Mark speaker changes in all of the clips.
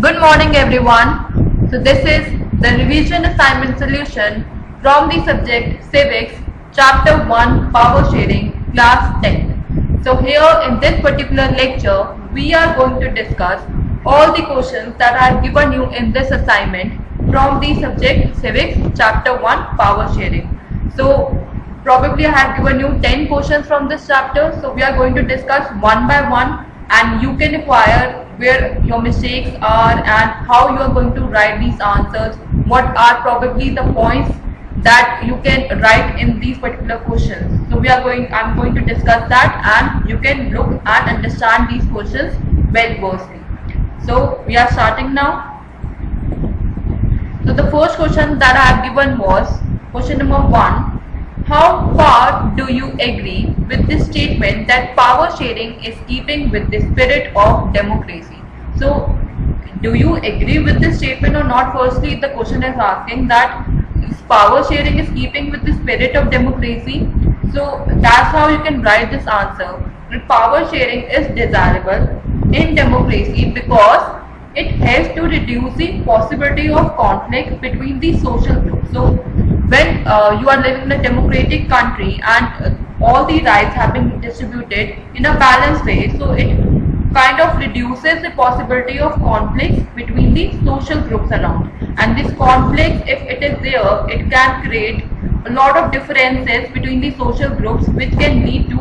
Speaker 1: Good morning everyone. So this is the revision assignment solution from the subject Civics, Chapter 1 Power Sharing, Class 10. So here in this particular lecture, we are going to discuss all the questions that I have given you in this assignment from the subject Civics, Chapter 1 Power Sharing. So probably I have given you 10 questions from this chapter. So we are going to discuss one by one, and you can inquire where your mistakes are and how you are going to write these answers, what are probably the points that you can write in these particular questions. So I'm going to discuss that, and you can look and understand these questions well versely. So we are starting now. So the first question that I have given was question number 1. How far do you agree with this statement that power sharing is keeping with the spirit of democracy? So, do you agree with this statement or not? Firstly, the question is asking that power sharing is keeping with the spirit of democracy. So, that's how you can write this answer. That power sharing is desirable in democracy because it helps to reduce the possibility of conflict between the social groups. So, when you are living in a democratic country and all the rights have been distributed in a balanced way, so it kind of reduces the possibility of conflicts between the social groups around. And this conflict, if it is there, it can create a lot of differences between the social groups, which can lead to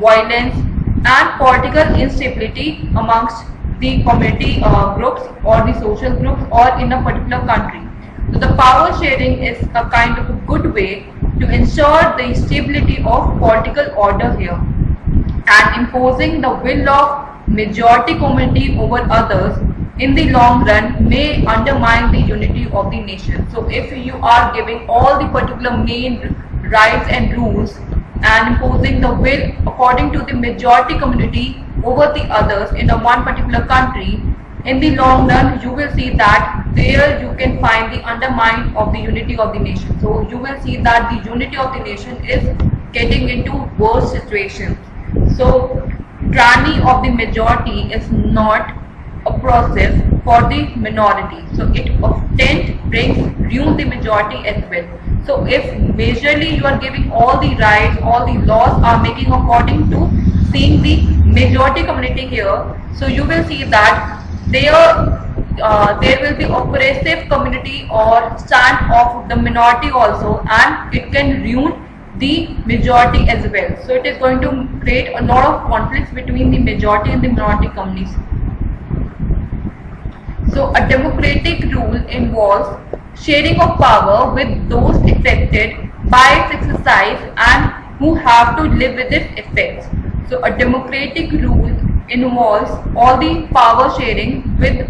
Speaker 1: violence and political instability amongst the community groups or the social groups or in a particular country. So the power sharing is a kind of a good way to ensure the stability of political order here, and imposing the will of majority community over others in the long run may undermine the unity of the nation. So if you are giving all the particular main rights and rules and imposing the will according to the majority community over the others in a one particular country, in the long run you will see that there you can find the undermine of the unity of the nation. So you will see that the unity of the nation is getting into worse situations. So tyranny of the majority is not a process for the minority. So it often ruin the majority as well. So if majorly you are giving all the rights, all the laws are making according to seeing the majority community here, so you will see that there will be oppressive community or stand of the minority also, and it can ruin the majority as well. So it is going to create a lot of conflicts between the majority and the minority communities. So a democratic rule involves sharing of power with those affected by its exercise and who have to live with its effects. So a democratic rule involves all the power sharing with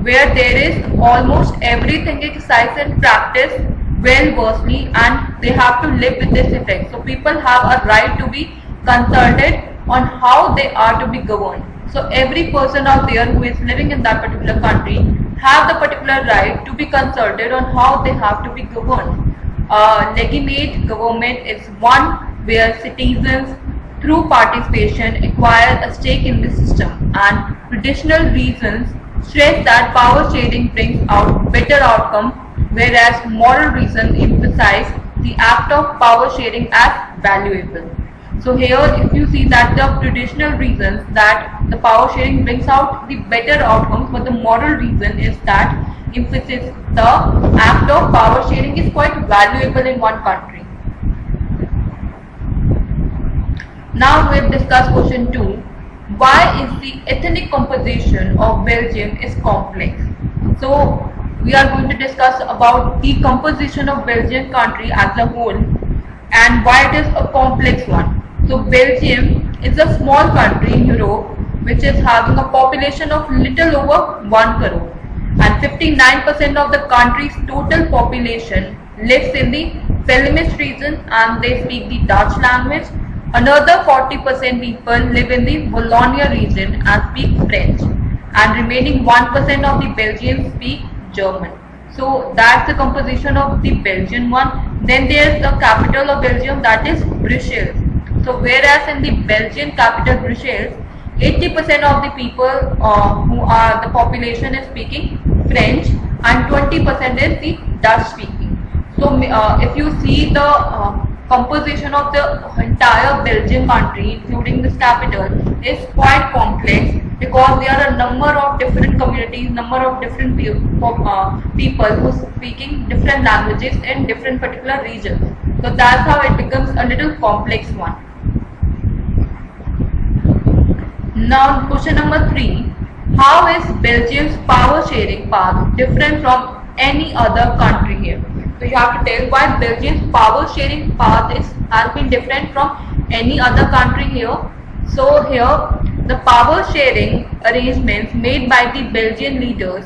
Speaker 1: where there is almost everything exercised and practiced well versely, and they have to live with this effect. So people have a right to be consulted on how they are to be governed. So every person out there who is living in that particular country have the particular right to be consulted on how they have to be governed. Legitimate government is one where citizens through participation acquire a stake in the system, and traditional reasons stress that power sharing brings out better outcome, whereas moral reasons emphasize the act of power sharing as valuable. So here if you see that the traditional reasons that the power sharing brings out the better outcomes, but the moral reason is that emphasis the act of power sharing is quite valuable in one country. Now we have discussed question 2. Why is the ethnic composition of Belgium is complex? So we are going to discuss about the composition of Belgian country as a whole and why it is a complex one. So Belgium is a small country in Europe which is having a population of little over 1 crore, and 59% of the country's total population lives in the Flemish region and they speak the Dutch language. Another 40% people live in the Wallonia region and speak French, and remaining 1% of the Belgians speak German. So that's the composition of the Belgian one. Then there's the capital of Belgium, that is Brussels. So whereas in the Belgian capital Brussels, 80% of the people who are the population is speaking French, and 20% is the Dutch speaking. So if you see the composition of the entire Belgian country, including this capital, is quite complex, because there are a number of different communities, number of different people who are speaking different languages in different particular regions. So that's how it becomes a little complex one. Now question number 3. How is Belgium's power sharing path different from any other country here? So you have to tell why Belgium's power sharing path has been different from any other country here. So here the power sharing arrangements made by the Belgian leaders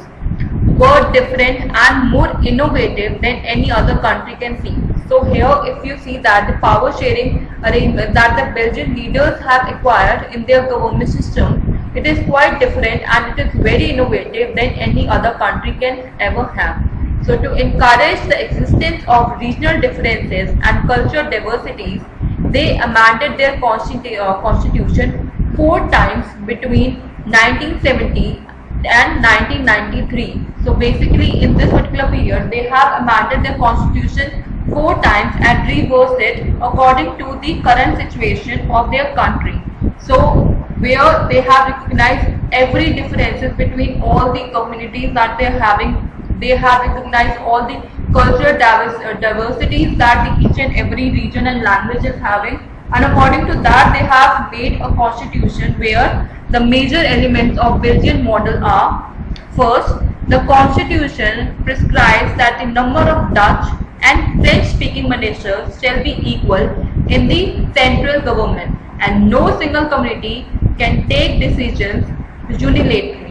Speaker 1: were different and more innovative than any other country can see. So here if you see that the power sharing arrangement that the Belgian leaders have acquired in their government system, it is quite different and it is very innovative than any other country can ever have. So to encourage the existence of regional differences and cultural diversities, they amended their constitution 4 times between 1970 and 1993. So basically in this particular period they have amended their constitution 4 times and reversed it according to the current situation of their country. So where they have recognized every differences between all the communities that they are having, they have recognized all the cultural diversities that each and every region and language is having, and according to that they have made a constitution where the major elements of Belgian model are: first, the constitution prescribes that the number of Dutch and French speaking ministers shall be equal in the central government, and no single community can take decisions unilaterally.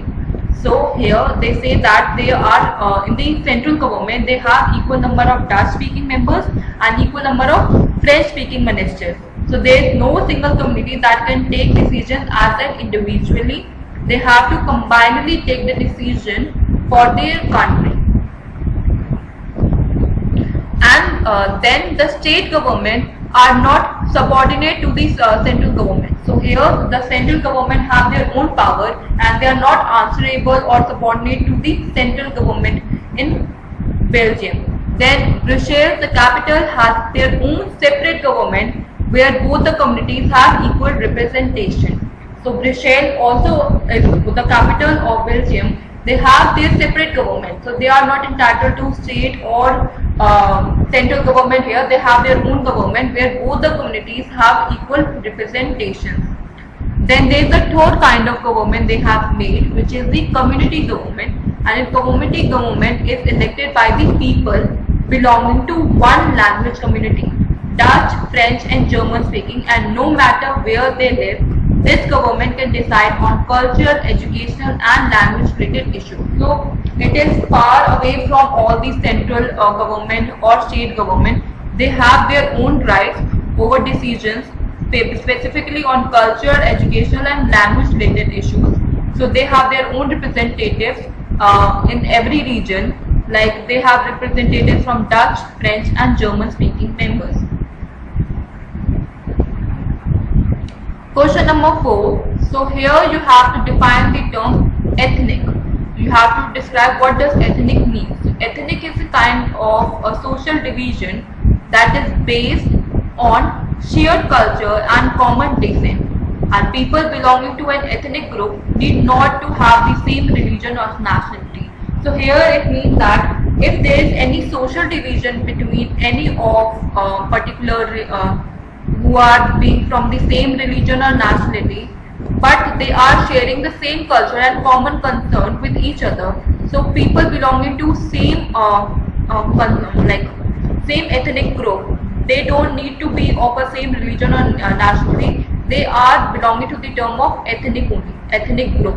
Speaker 1: So here they say that they are in the central government they have equal number of Dutch speaking members and equal number of French speaking ministers. So there is no single community that can take decisions as an individually. They have to combinedly take the decision for their country. And then the state government are not subordinate to the central government. So here the central government have their own power and they are not answerable or subordinate to the central government in Belgium. Then Brussels, the capital, has their own separate government where both the communities have equal representation. So Brussels also is the capital of Belgium. They have their separate government, so they are not entitled to state or central government here. They have their own government where both the communities have equal representation. Then there is the third kind of government they have made, which is the community government. And a community government is elected by the people belonging to one language community, Dutch, French and German speaking, and no matter where they live, this government can decide on cultural, educational and language related issues. So it is far away from all the central government or state government. They have their own rights over decisions specifically on cultural, educational and language related issues. So they have their own representatives in every region, like they have representatives from Dutch, French and German speaking members. Question number 4. So here you have to define the term ethnic. You have to describe what does ethnic mean. So ethnic is a kind of a social division that is based on shared culture and common descent, and people belonging to an ethnic group need not to have the same religion or nationality. So here it means that if there is any social division between any of particular who are being from the same religion or nationality, but they are sharing the same culture and common concern with each other. So people belonging to same same ethnic group, they don't need to be of a same religion or nationality. They are belonging to the term of ethnic only, ethnic group.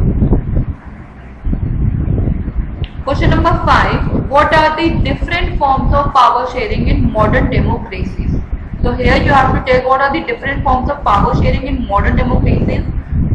Speaker 1: Question number 5. What are the different forms of power sharing in modern democracies? So here you have to tell what are the different forms of power sharing in modern democracies.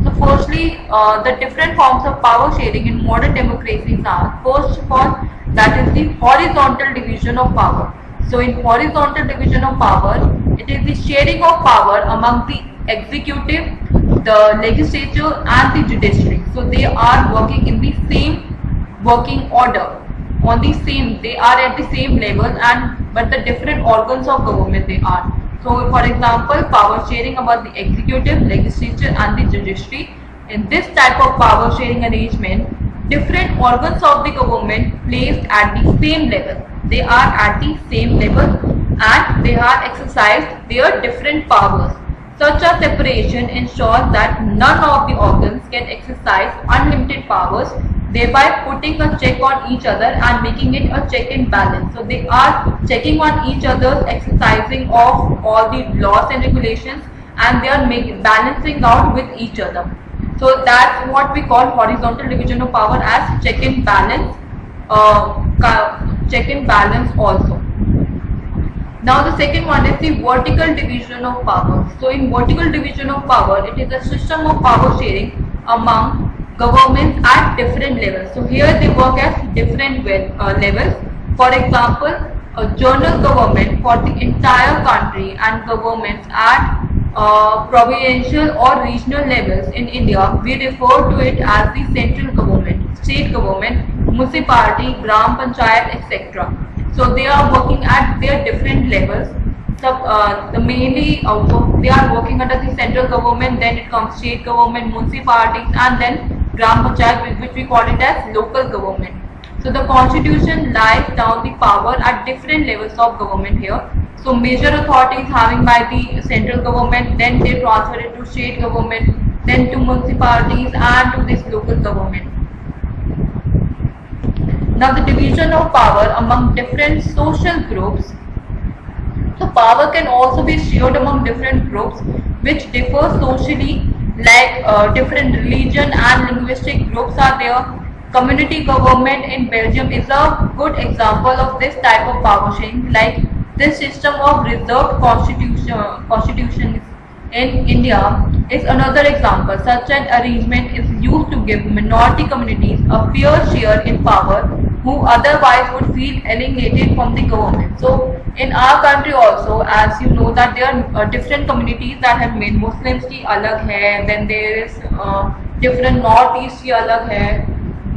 Speaker 1: So firstly, the different forms of power sharing in modern democracies are, first of all, that is the horizontal division of power. So in horizontal division of power, it is the sharing of power among the executive, the legislature and the judiciary. So they are working in the same working order, on the same, they are at the same level, and but the different organs of government they are. So for example, power sharing about the executive, legislature and the judiciary. In this type of power sharing arrangement, different organs of the government placed at the same level, they are at the same level and they are exercised their different powers. Such a separation ensures that none of the organs can exercise unlimited powers, thereby putting a check on each other and making it a check and balance. So they are checking on each other's exercising of all the laws and regulations, and they are balancing out with each other. So that's what we call horizontal division of power as check and balance, check and balance also. Now the second one is the vertical division of power. So in vertical division of power, it is a system of power sharing among governments at different levels. So here they work at different levels. For example, a general government for the entire country and governments at provincial or regional levels in India, we refer to it as the central government, state government, municipality, gram panchayat, etc. So they are working at their different levels. So mainly also they are working under the central government, then it comes state government, municipalities, and then gram panchayat, which we call it as local government. So the constitution lies down the power at different levels of government here. So major authorities having by the central government, then they transfer it to state government, then to municipalities and to this local government. Now the division of power among different social groups. So power can also be shared among different groups which differ socially, like different religion and linguistic groups are there. Community government in Belgium is a good example of this type of power sharing. Like this system of reserved constitutions in India is another example. Such an arrangement is used to give minority communities a fair share in power who otherwise would feel alienated from the government. So in our country also, as you know, that there are different communities that have made. Muslims ki alag hai, then there is different northeast ki alag hai,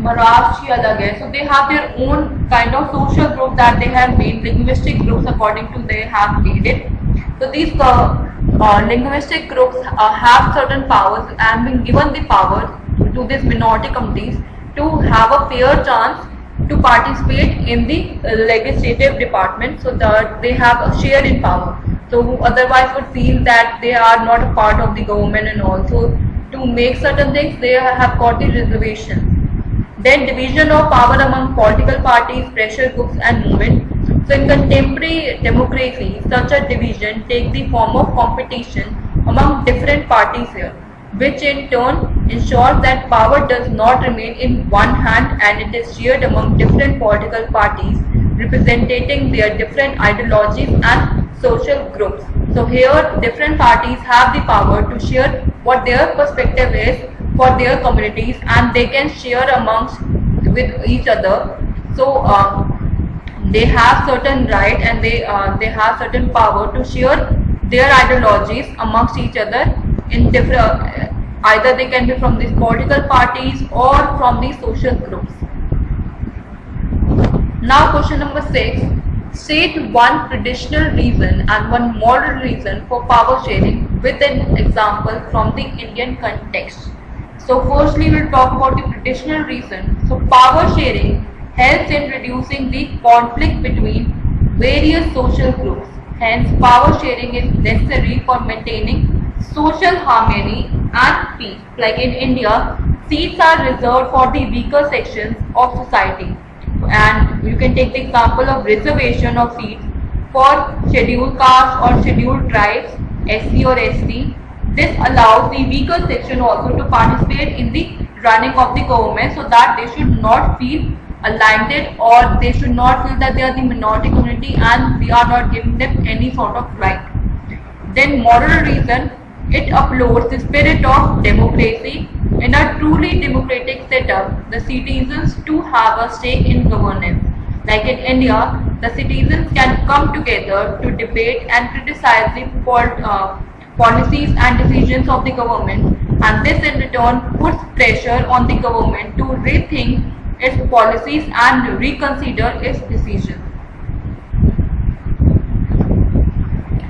Speaker 1: Maharashtra ki alag hai. So they have their own kind of social group that they have made, linguistic groups according to they have made it. So these linguistic groups have certain powers and been given the power to these minority communities to have a fair chance to participate in the legislative department, so that they have a share in power. So who otherwise would feel that they are not a part of the government, and also to make certain things they have got the reservation. Then division of power among political parties, pressure groups and movement. So in contemporary democracy, such a division takes the form of competition among different parties here, which in turn ensures that power does not remain in one hand and it is shared among different political parties representing their different ideologies and social groups. So here different parties have the power to share what their perspective is for their communities, and they can share amongst with each other. So they have certain right and they have certain power to share their ideologies amongst each other in different either they can be from these political parties or from these social groups. Now question number 6. State one traditional reason and one moral reason for power sharing with an example from the Indian context. So firstly we'll talk about the traditional reason. So power sharing helps in reducing the conflict between various social groups. Hence power sharing is necessary for maintaining social harmony and peace. Like in India, seats are reserved for the weaker sections of society, and you can take the example of reservation of seats for scheduled castes or scheduled tribes, SC or ST. This allows the weaker section also to participate in the running of the government, so that they should not feel aligned or they should not feel that they are the minority community and we are not giving them any sort of right. Then moral reason, it upholds the spirit of democracy. In a truly democratic setup, the citizens too have a stake in governance. Like in India, the citizens can come together to debate and criticize the policies and decisions of the government, and this in return puts pressure on the government to rethink its policies and reconsider its decisions.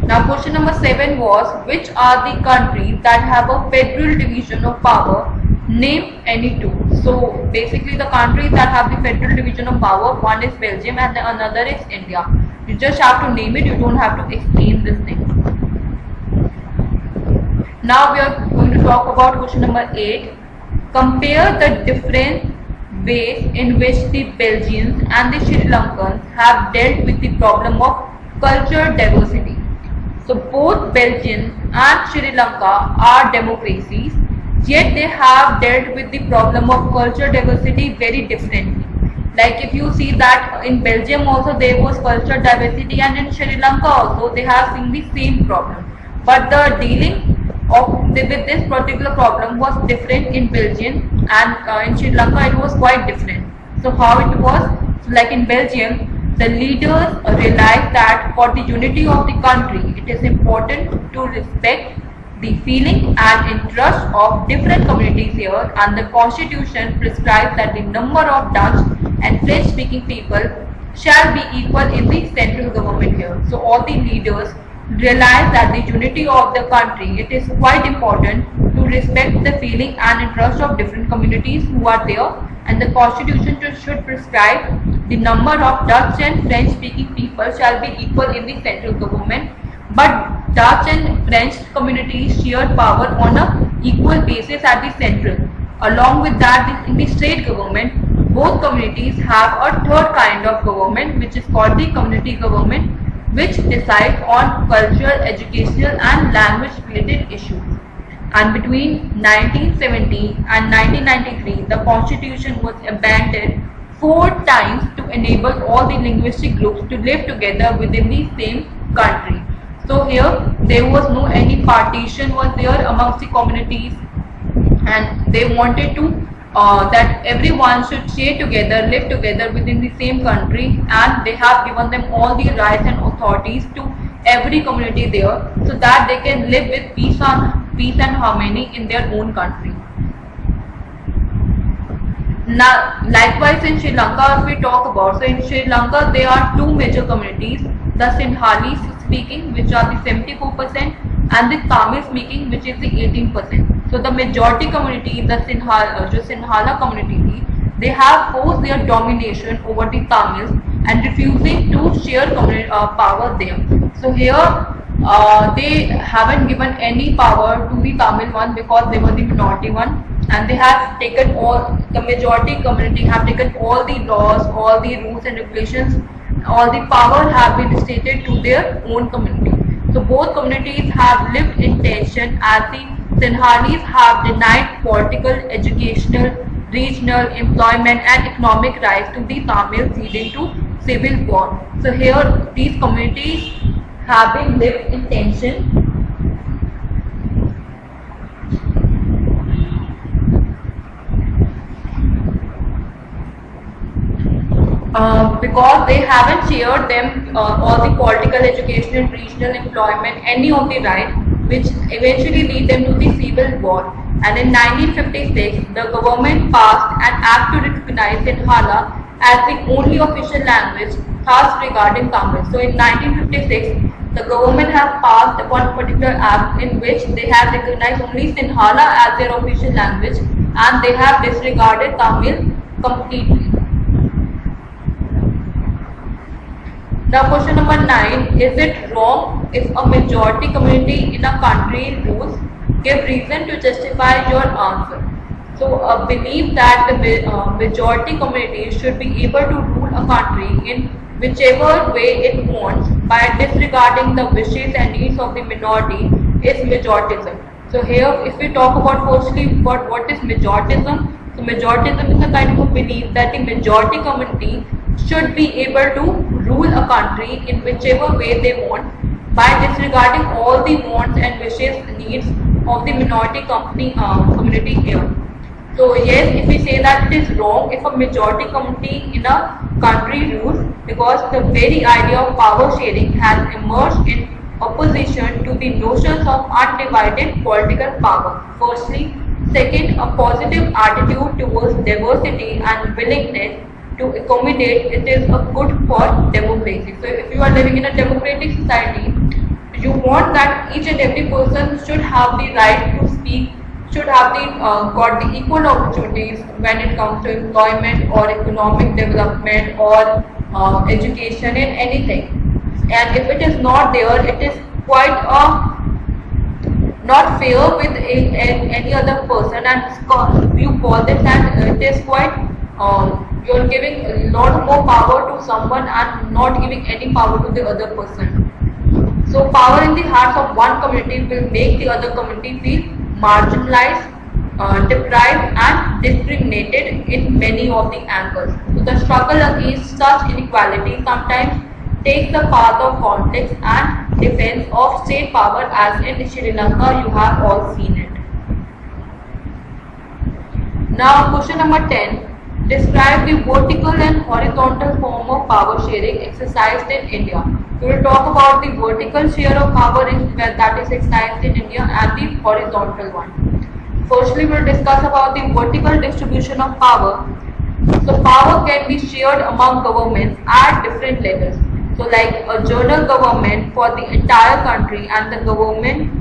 Speaker 1: Now question number 7 was, which are the countries that have a federal division of power? Name any two. So basically the countries that have the federal division of power, one is Belgium and the another is India. You just have to name it, you don't have to explain this thing. Now we are going to talk about question number 8. Compare the different ways in which the Belgians and the Sri Lankans have dealt with the problem of cultural diversity. So both Belgium and Sri Lanka are democracies, yet they have dealt with the problem of cultural diversity very differently. Like if you see that in Belgium also there was cultural diversity, and in Sri Lanka also they have seen the same problem. But the dealing with this particular problem was different in Belgium, and in Sri Lanka it was quite different. So how it was? So like in Belgium, the leaders realized that for the unity of the country, it is important to respect the feeling and interest of different communities here, and the constitution prescribes that the number of Dutch and French speaking people shall be equal in the central government here. So all the leaders realize that the unity of the country, it is quite important to respect the feeling and interest of different communities who are there, and the constitution should prescribe the number of Dutch and French speaking people shall be equal in the central government. But Dutch and French communities share power on an equal basis at the central. Along with that, in the state government, both communities have a third kind of government, which is called the community government, which decides on cultural, educational and language related issues. And between 1970 and 1993, the constitution was amended 4 times to enable all the linguistic groups to live together within the same country. So here there was no any partition was there amongst the communities, and they wanted to that everyone should stay together, live together within the same country, and they have given them all the rights and authorities to every community there, so that they can live with peace and harmony in their own country. Now, likewise in Sri Lanka, if we talk about, so in Sri Lanka there are 2 major communities, the Sinhalese speaking, which are the 74%, and the Tamil speaking, which is the 18%. So the majority community, the Sinhala community, they have forced their domination over the Tamils and refusing to share power there. So here they haven't given any power to the Tamil one because they were the minority one, and they have taken the majority community have taken all the laws, all the rules and regulations, all the power have been stated to their own community. So both communities have lived in tension, as the Sinhalese have denied political, educational, regional, employment and economic rights to the Tamils, leading to civil war. So here these communities have been lived in tension. Because they haven't shared them all the political, educational, regional, employment, any of the rights, which eventually lead them to the civil war. And in 1956, the government passed an act to recognize Sinhala as the only official language, thus regarding Tamil. So in 1956, the government has passed one particular act in which they have recognized only Sinhala as their official language, and they have disregarded Tamil completely. Now question number 9, is it wrong if a majority community in a country rules? Give reason to justify your answer. So believe that the majority community should be able to rule a country in whichever way it wants by disregarding the wishes and needs of the minority is majoritism. So here if we talk about firstly what is majoritism, so majoritism is a kind of a belief that the majority community should be able to rule a country in whichever way they want by disregarding all the wants and wishes and needs of the minority community here. So yes, if we say that it is wrong if a majority community in a country rules, because the very idea of power sharing has emerged in opposition to the notions of undivided political power. Firstly, Second, a positive attitude towards diversity and willingness to accommodate. It is a good for democracy. So if you are living in a democratic society, you want that each and every person should have the right to speak, should have the got the equal opportunities when it comes to employment or economic development or education in anything. And if it is not there, it is quite a not fair with any other person, and you call it that it is quite you're giving a lot more power to someone and not giving any power to the other person. So power in the hearts of one community will make the other community feel marginalized, deprived and discriminated in many of the angles. So the struggle against such inequality sometimes takes the path of conflicts and defense of state power, as in Sri Lanka you have all seen it. Now question number 10. Describe the vertical and horizontal form of power sharing exercised in India. We will talk about the vertical share of power that is exercised in India and the horizontal one. Firstly, we will discuss about the vertical distribution of power. So power can be shared among governments at different levels. So like a general government for the entire country and the government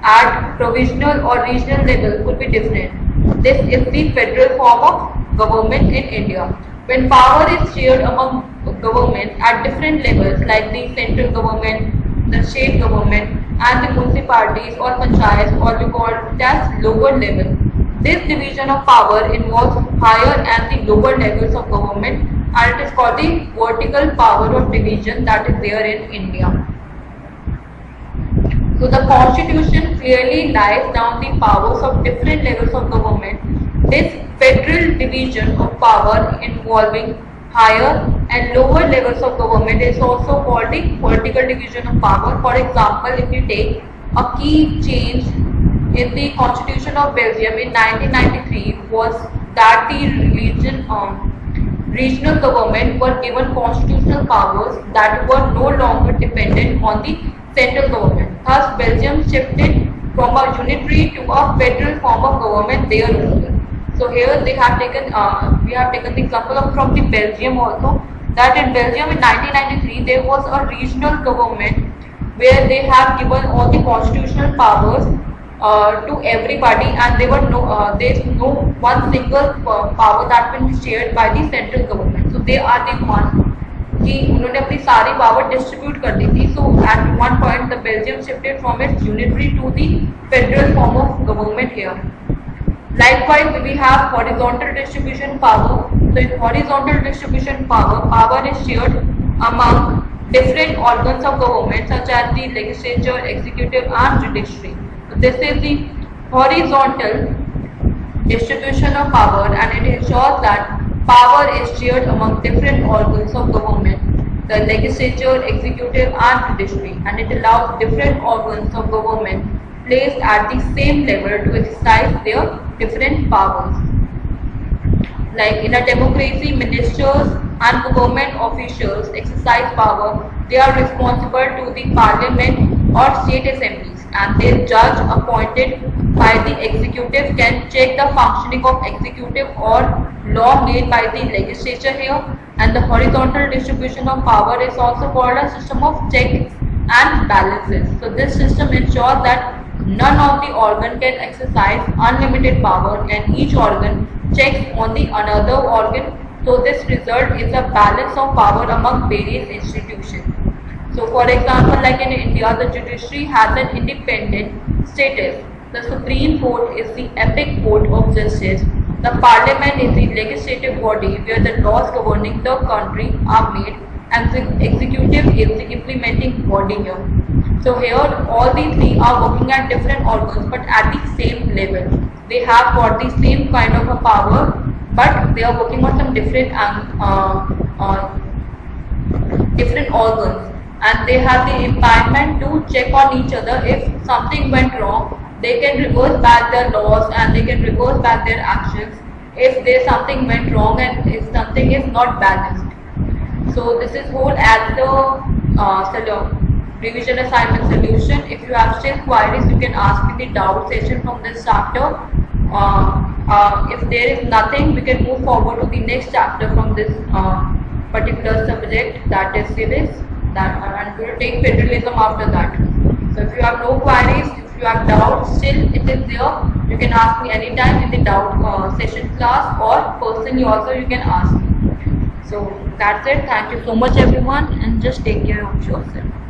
Speaker 1: at provisional or regional level could be different. This is the federal form of government in India. When power is shared among government at different levels like the central government, the state government and the municipalities or panchayats, or we call it as lower level. This division of power involves higher and the lower levels of government, and it is called the vertical power of division that is there in India. So the constitution clearly lies down the powers of different levels of government. This federal division of power involving higher and lower levels of government is also called the vertical division of power. For example, if you take a key change in the constitution of Belgium in 1993 was that the regional government were given constitutional powers that were no longer dependent on the central government. Thus, Belgium shifted from a unitary to a federal form of government there also. So here they have taken, we have taken the example of from the Belgium also, that in Belgium in 1993 there was a regional government where they have given all the constitutional powers to everybody, and there were there is no one single power that been shared by the central government. So they are the one कि उन्होंने अपनी सारी power distribute कर दी थी. So at one point the Belgium shifted from its unitary to the federal form of government here. Likewise, we have horizontal distribution power. So in horizontal distribution power, power is shared among different organs of government such as the legislature, executive and judiciary. So this is the horizontal distribution of power, and it ensures that power is shared among different organs of government, the legislature, executive and judiciary, and it allows different organs of government placed at the same level to exercise their different powers. Like in a democracy, ministers and government officials exercise power. They are responsible to the parliament or state assemblies, and their judge appointed by the executive can check the functioning of executive or law made by the legislature here. And the horizontal distribution of power is also called a system of checks and balances. So this system ensures that none of the organ can exercise unlimited power, and each organ checks on the another organ. So this result is a balance of power among various institutions. So for example, like in India, the judiciary has an independent status. The Supreme Court is the epic court of justice. The Parliament is the legislative body where the laws governing the country are made, and the executive is the implementing body here. So here all the three are working at different organs but at the same level. They have got the same kind of a power, but they are working on some different organs, and they have the empowerment to check on each other. If something went wrong, they can reverse back their laws and they can reverse back their actions if there something went wrong and if something is not balanced. So this is whole as the revision assignment solution. If you have still queries, you can ask me the doubt session from this chapter. If there is nothing, we can move forward to the next chapter from this particular subject, that is civics, and we will take federalism after that. So if you have no queries, if you have doubts, still it is there. You can ask me anytime in the doubt session class, or personally also you can ask me. So that's it. Thank you so much everyone, and just take care of yourself.